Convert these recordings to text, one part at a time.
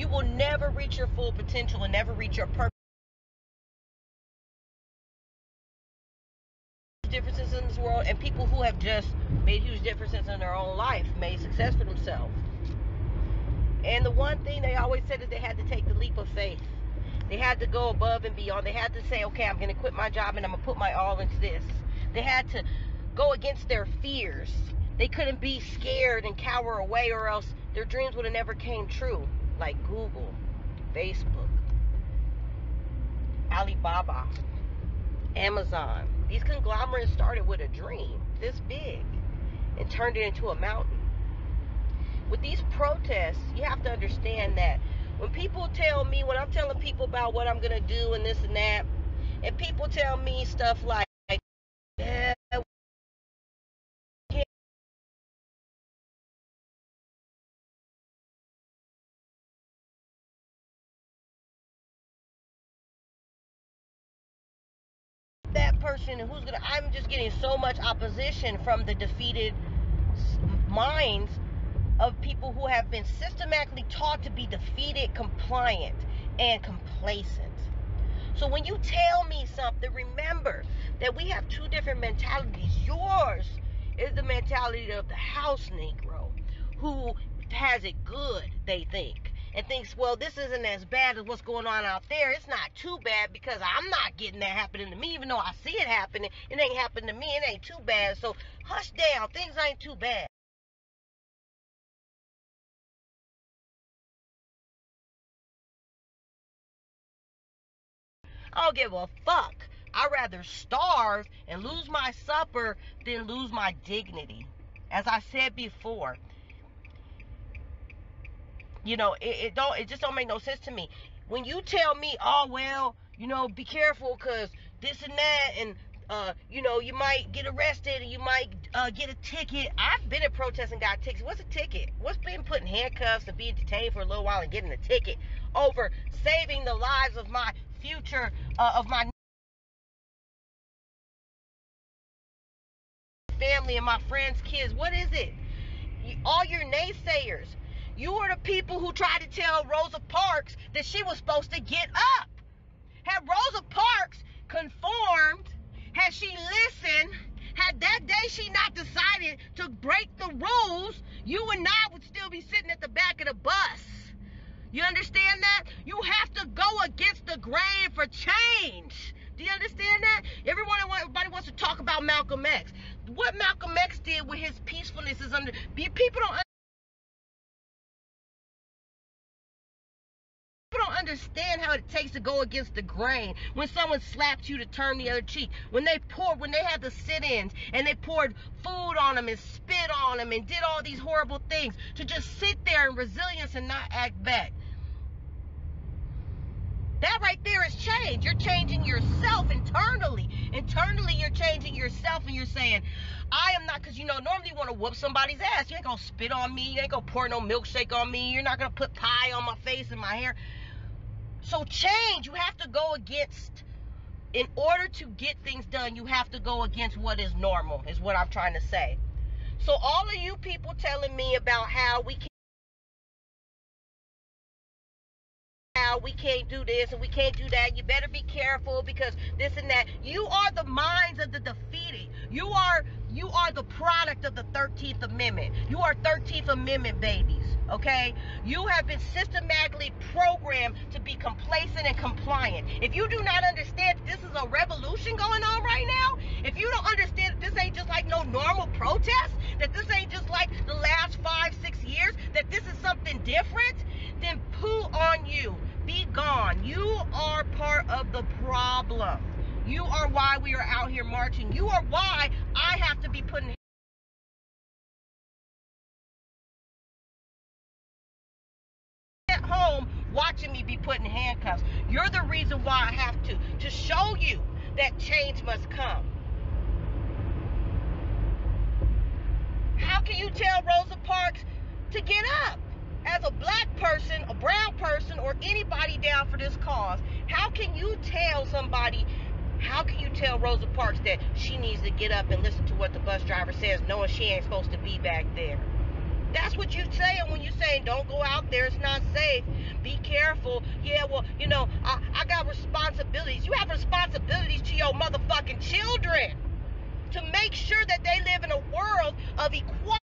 You will never reach your full potential and never reach your purpose. Differences in this world, and people who have just made huge differences in their own life, made success for themselves. And the one thing they always said is they had to take the leap of faith. They had to go above and beyond. They had to say, okay, I'm going to quit my job and I'm going to put my all into this. They had to go against their fears. They couldn't be scared and cower away, or else their dreams would have never came true. Like Google, Facebook, Alibaba, Amazon. These conglomerates started with a dream this big and turned it into a mountain. With these protests, you have to understand that when people tell me, when I'm telling people about what I'm going to do and this and that, and people tell me stuff like, yeah, that person who's going to, I'm just getting so much opposition from the defeated minds of people who have been systematically taught to be defeated, compliant, and complacent. So when you tell me something, remember that we have two different mentalities. Yours is the mentality of the house Negro who has it good, they think, and thinks, well, this isn't as bad as what's going on out there. It's not too bad because I'm not getting that happening to me. Even though I see it happening, it ain't happening to me. It ain't too bad. So hush down. Things ain't too bad. I don't give a fuck. I'd rather starve and lose my supper than lose my dignity. As I said before, you know, it just don't make no sense to me. When you tell me, oh well, you know, be careful because this and that, and you know, you might get arrested and you might get a ticket. I've been at protests and got tickets. What's a ticket? What's being put in handcuffs and being detained for a little while and getting a ticket over saving the lives of my future, of my family and my friends' kids? What is it? All your naysayers. You are the people who tried to tell Rosa Parks that she was supposed to get up. Had Rosa Parks conformed, had she listened, had that day she not decided to break the rules, you and I would still be sitting at the back of the bus. You understand that? You have to go against the grain for change. Do you understand that? Everybody wants to talk about Malcolm X. What Malcolm X did with his peacefulness is people don't understand how it takes to go against the grain. When someone slapped you to turn the other cheek, when they had the sit-ins and they poured food on them and spit on them and did all these horrible things, to just sit there in resilience and not act back. That right there is change. You're changing yourself internally. Internally, you're changing yourself, and you're saying, I am not, because you know, normally you want to whoop somebody's ass. You ain't going to spit on me. You ain't going to pour no milkshake on me. You're not going to put pie on my face and my hair. So change, you have to go against, in order to get things done, you have to go against what is normal, is what I'm trying to say. So all of you people telling me about how we can't do this and we can't do that, you better be careful because this and that. You are the minds of the defeated. You are the product of the 13th Amendment. You are 13th Amendment babies, okay? You have been systematically programmed to be complacent and compliant. If you do not understand that this is a revolution going on right now, if you don't understand that this ain't just like no normal protest, that this ain't just like the last 5-6 years, that this is something different, then poo on you. Be gone. You are part of the problem. You are why we are out here marching. You are why I have to be putting at home watching me be put in handcuffs. You're the reason why I have to show you that change must come. How can you tell Rosa Parks to get up? As a black person, a brown person, or anybody down for this cause, how can you tell Rosa Parks that she needs to get up and listen to what the bus driver says, knowing she ain't supposed to be back there? That's what you're saying when you're saying don't go out there, it's not safe. Be careful. Yeah, well, I got responsibilities. You have responsibilities to your motherfucking children to make sure that they live in a world of equality,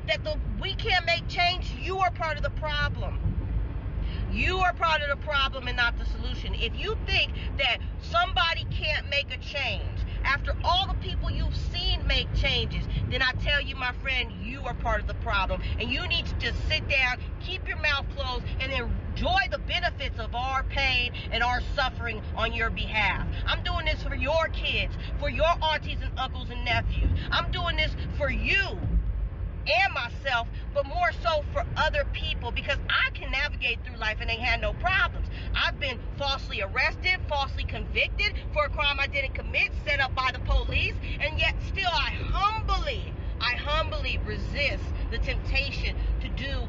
that we can't make change. You are part of the problem. You are part of the problem and not the solution. If you think that somebody can't make a change after all the people you've seen make changes, then I tell you, my friend, you are part of the problem. And you need to just sit down, keep your mouth closed, and enjoy the benefits of our pain and our suffering on your behalf. I'm doing this for your kids, for your aunties and uncles and nephews. I'm doing this for you and myself, but more so for other people, because I can navigate through life and ain't had no problems. I've been falsely arrested, falsely convicted for a crime I didn't commit, set up by the police, and yet still I humbly resist the temptation to do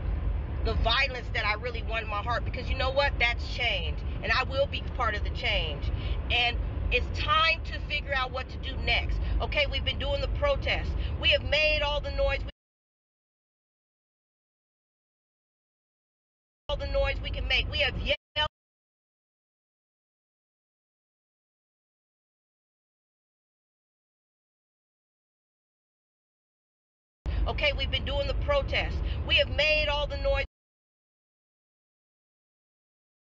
the violence that I really want in my heart, because you know what? That's change, and I will be part of the change. And it's time to figure out what to do next. Okay, we've been doing the protests. We have made all the noise we can make. We have yelled. Okay, we've been doing the protests. We have made all the noise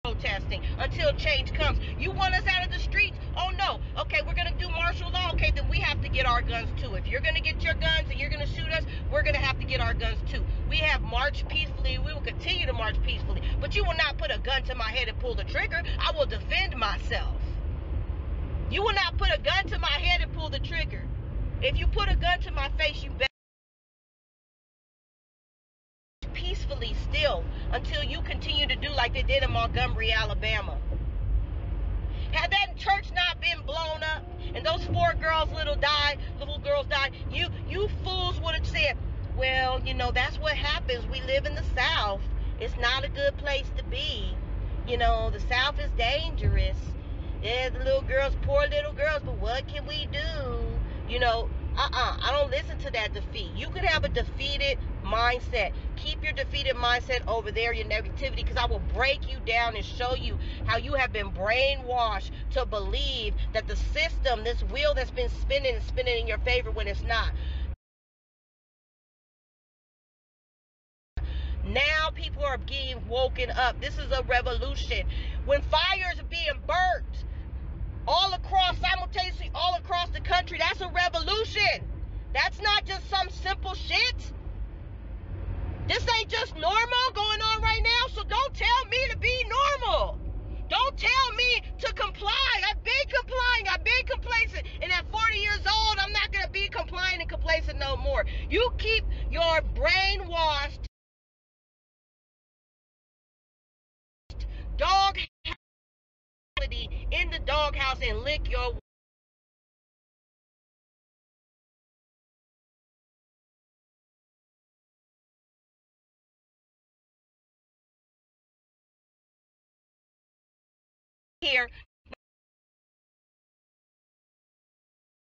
protesting until change comes. You want us out of the streets? Oh no. Okay, we're gonna do martial law. Okay, then we have to get our guns too. If you're gonna get your guns and you're gonna shoot us, we're gonna have to get our guns too. We have marched peacefully. We will continue to march peacefully. But you will not put a gun to my head and pull the trigger. I will defend myself. You will not put a gun to my head and pull the trigger. If you put a gun to my face, you better peacefully still until you continue to do like they did in Montgomery, Alabama. Had that church not been blown up and those 4 little girls died, you fools would have said, well, that's what happens. We live in the South. It's not a good place to be. The South is dangerous. Yeah, the little girls, poor little girls, but what can we do? I don't listen to that defeat. You could have a defeated mindset. Keep your defeated mindset over there, your negativity, because I will break you down and show you how you have been brainwashed to believe that the system, this wheel that's been spinning, is spinning in your favor when it's not. Now people are getting woken up. This is a revolution. When fires are being burnt simultaneously all across the country, that's a revolution. That's not just some simple shit. This ain't just normal going on right now, so don't tell me to be normal. Don't tell me to comply. I've been complying. I've been complacent. And at 40 years old, I'm not going to be compliant and complacent no more. You keep your brainwashed dog in the doghouse and lick your here